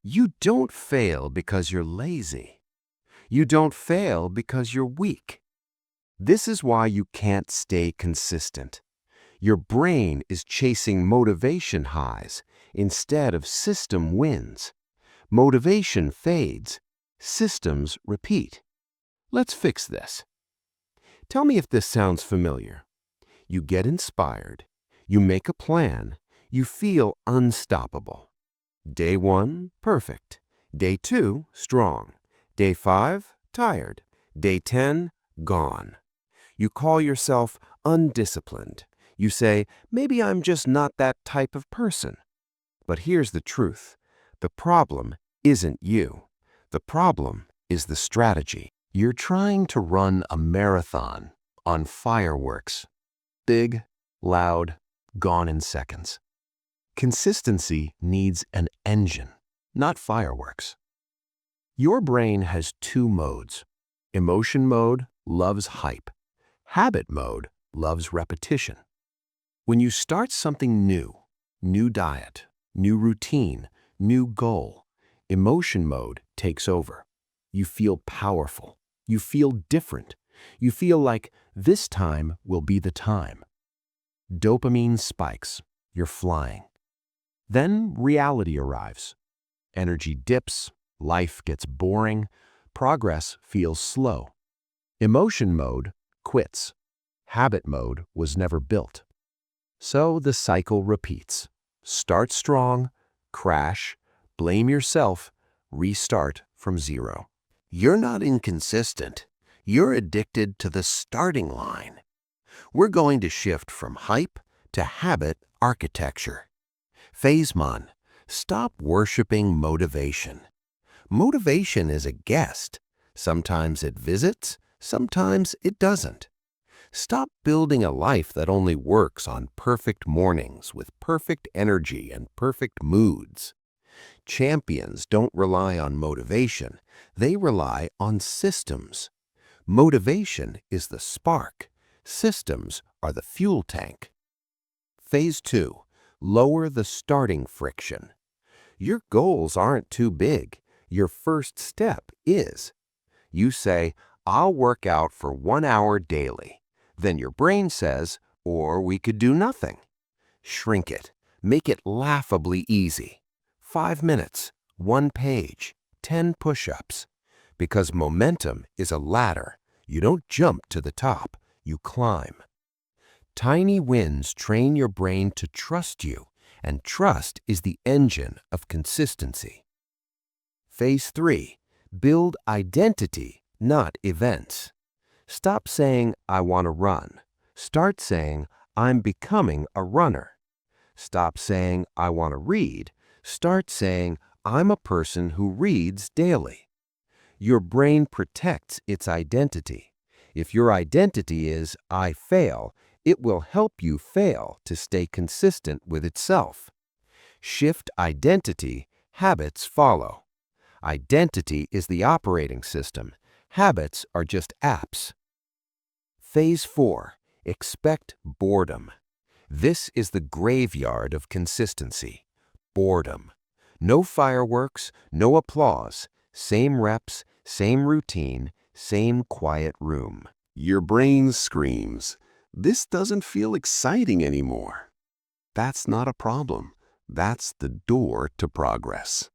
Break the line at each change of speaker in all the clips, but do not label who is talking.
You don't fail because you're lazy. You don't fail because you're weak. This is why you can't stay consistent. Your brain is chasing motivation highs instead of system wins. Motivation fades. Systems repeat. Let's fix this. Tell me if this sounds familiar. You get inspired. You make a plan. You feel unstoppable. Day 1, perfect. Day 2, strong. Day 5, tired. Day 10, gone. You call yourself undisciplined. You say, maybe I'm just not that type of person. But here's the truth. The problem isn't you. The problem is the strategy. You're trying to run a marathon on fireworks. Big, loud, gone in seconds. Consistency needs an engine, not fireworks. Your brain has 2 modes. Emotion mode loves hype. Habit mode loves repetition. When you start something new diet, new routine, new goal, emotion mode takes over. You feel powerful. You feel different. You feel like this time will be the time. Dopamine spikes. You're flying. Then reality arrives. Energy dips. Life gets boring. Progress feels slow. Emotion mode quits. Habit mode was never built. So the cycle repeats. Start strong, crash, blame yourself, restart from zero. You're not inconsistent. You're addicted to the starting line. We're going to shift from hype to habit architecture. Phase 1. Stop worshiping motivation. Motivation is a guest. Sometimes it visits, sometimes it doesn't. Stop building a life that only works on perfect mornings with perfect energy and perfect moods. Champions don't rely on motivation. They rely on systems. Motivation is the spark. Systems are the fuel tank. Phase 2. Lower the starting friction. Your goals aren't too big. Your first step is. You say, I'll work out for 1 hour daily. Then your brain says, or we could do nothing. Shrink it. Make it laughably easy. 5 minutes, 1 page, 10 push-ups. Because momentum is a ladder. You don't jump to the top, you climb. Tiny wins train your brain to trust you, and trust is the engine of consistency. Phase 3. Build identity, not events. Stop saying, I want to run. Start saying, I'm becoming a runner. Stop saying, I want to read. Start saying, I'm a person who reads daily. Your brain protects its identity. If your identity is, I fail, it will help you fail to stay consistent with itself. Shift identity, habits follow. Identity is the operating system. Habits are just apps. Phase 4. Expect boredom. This is the graveyard of consistency. Boredom. No fireworks, no applause. Same reps, same routine, same quiet room. Your brain screams, this doesn't feel exciting anymore. That's not a problem. That's the door to progress.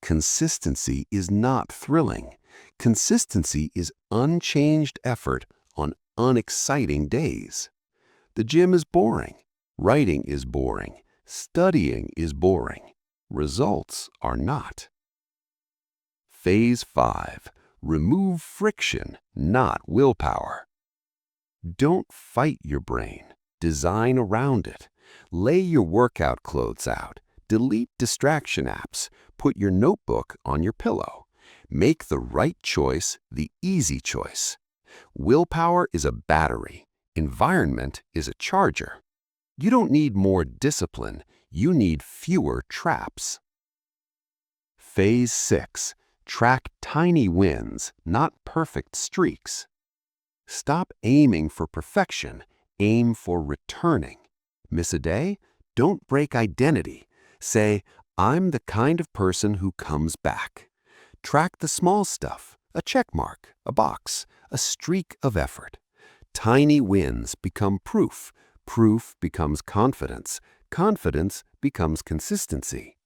Consistency is not thrilling. Consistency is unchanged effort on unexciting days. The gym is boring. Writing is boring. Studying is boring. Results are not. Phase 5. Remove friction, not willpower. Don't fight your brain. Design around it. Lay your workout clothes out. Delete distraction apps. Put your notebook on your pillow. Make the right choice the easy choice. Willpower is a battery. Environment is a charger. You don't need more discipline. You need fewer traps. Phase 6. Track tiny wins, not perfect streaks. Stop aiming for perfection. Aim for returning. Miss a day? Don't break identity. Say, I'm the kind of person who comes back. Track the small stuff, a check mark, a box, a streak of effort. Tiny wins become proof. Proof becomes confidence. Confidence becomes consistency.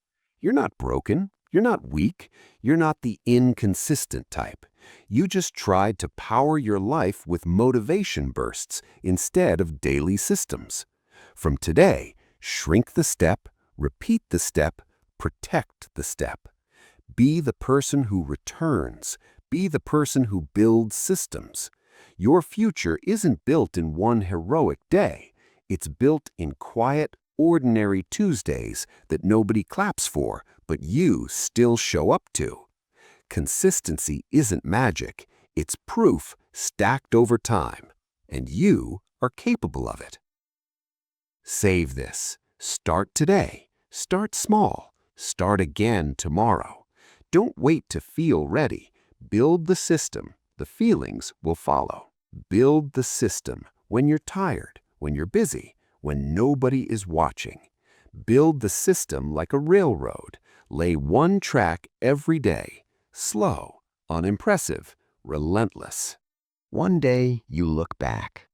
You're not broken. You're not weak. You're not the inconsistent type. You just tried to power your life with motivation bursts instead of daily systems. From today, shrink the step, repeat the step, protect the step. Be the person who returns. Be the person who builds systems. Your future isn't built in one heroic day. It's built in quiet, ordinary Tuesdays that nobody claps for, but you still show up to. Consistency isn't magic. It's proof stacked over time, and you are capable of it. Save this. Start today. Start small. Start again tomorrow. Don't wait to feel ready. Build the system. The feelings will follow. Build the system when you're tired, when you're busy, when nobody is watching. Build the system like a railroad. Lay one track every day. Slow, unimpressive, relentless.
One day you look back,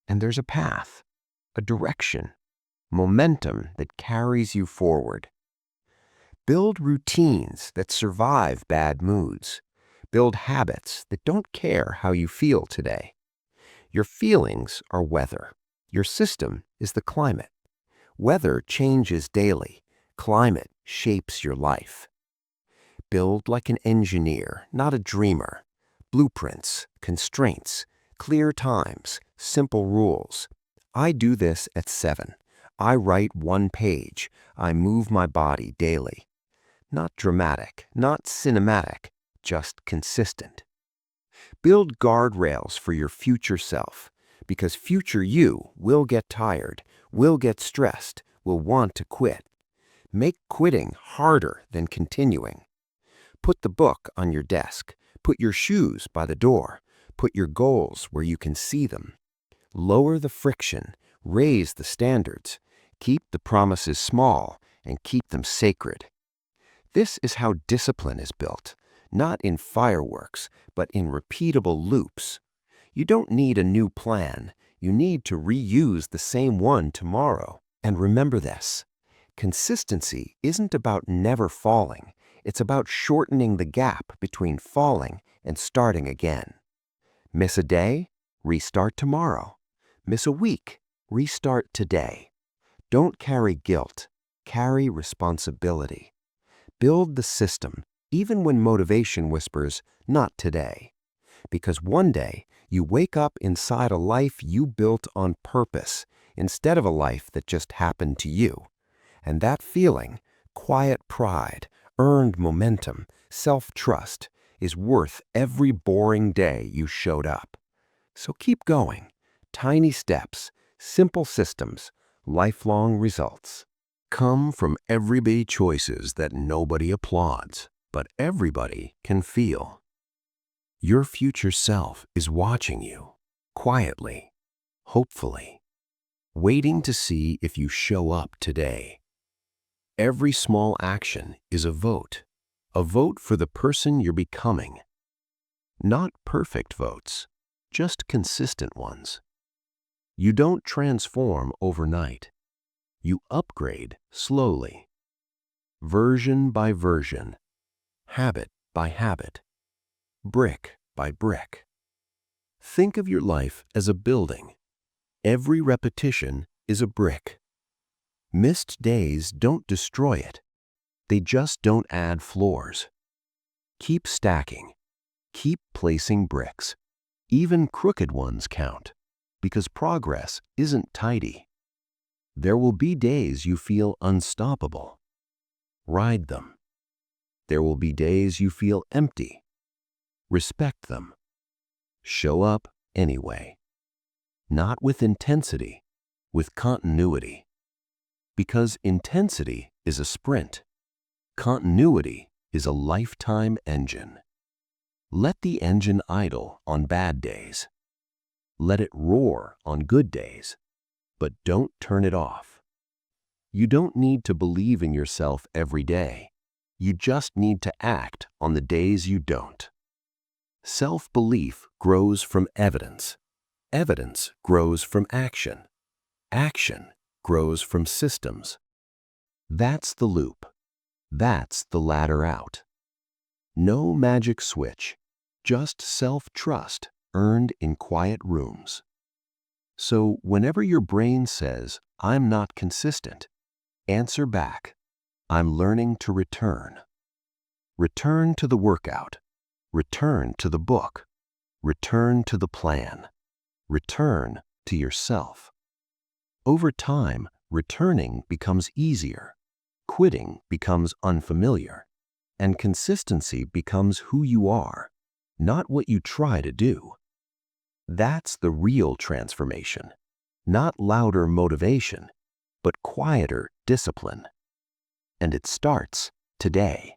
and there's a path, a direction, momentum that carries you forward. Build routines that survive bad moods. Build habits that don't care how you feel today. Your feelings are weather. Your system is the climate. Weather changes daily. Climate shapes your life. Build like an engineer, not a dreamer. Blueprints, constraints, clear times, simple rules. I do this at 7. I write 1 page. I move my body daily. Not dramatic, not cinematic, just consistent. Build guardrails for your future self, because future you will get tired, will get stressed, will want to quit. Make quitting harder than continuing. Put the book on your desk. Put your shoes by the door. Put your goals where you can see them. Lower the friction. Raise the standards. Keep the promises small and keep them sacred. This is how discipline is built, not in fireworks, but in repeatable loops. You don't need a new plan. You need to reuse the same one tomorrow. And remember this. Consistency isn't about never falling. It's about shortening the gap between falling and starting again. Miss a day? Restart tomorrow. Miss a week? Restart today. Don't carry guilt. Carry responsibility. Build the system, even when motivation whispers, not today. Because one day, you wake up inside a life you built on purpose, instead of a life that just happened to you. And that feeling, quiet pride, earned momentum, self-trust, is worth every boring day you showed up. So keep going. Tiny steps, simple systems, lifelong results. Come from everyday choices that nobody applauds, but everybody can feel. Your future self is watching you, quietly, hopefully, waiting to see if you show up today. Every small action is a vote for the person you're becoming. Not perfect votes, just consistent ones. You don't transform overnight. You upgrade slowly, version by version, habit by habit, brick by brick. Think of your life as a building. Every repetition is a brick. Missed days don't destroy it. They just don't add floors. Keep stacking. Keep placing bricks. Even crooked ones count, because progress isn't tidy. There will be days you feel unstoppable. Ride them. There will be days you feel empty. Respect them. Show up anyway. Not with intensity, with continuity. Because intensity is a sprint. Continuity is a lifetime engine. Let the engine idle on bad days. Let it roar on good days, but don't turn it off. You don't need to believe in yourself every day. You just need to act on the days you don't. Self-belief grows from evidence. Evidence grows from action. Action grows from systems. That's the loop. That's the ladder out. No magic switch, just self-trust earned in quiet rooms. So whenever your brain says, "I'm not consistent," answer back, "I'm learning to return." Return to the workout. Return to the book. Return to the plan. Return to yourself. Over time, returning becomes easier. Quitting becomes unfamiliar. And consistency becomes who you are, not what you try to do. That's the real transformation. Not louder motivation, but quieter discipline. And it starts today.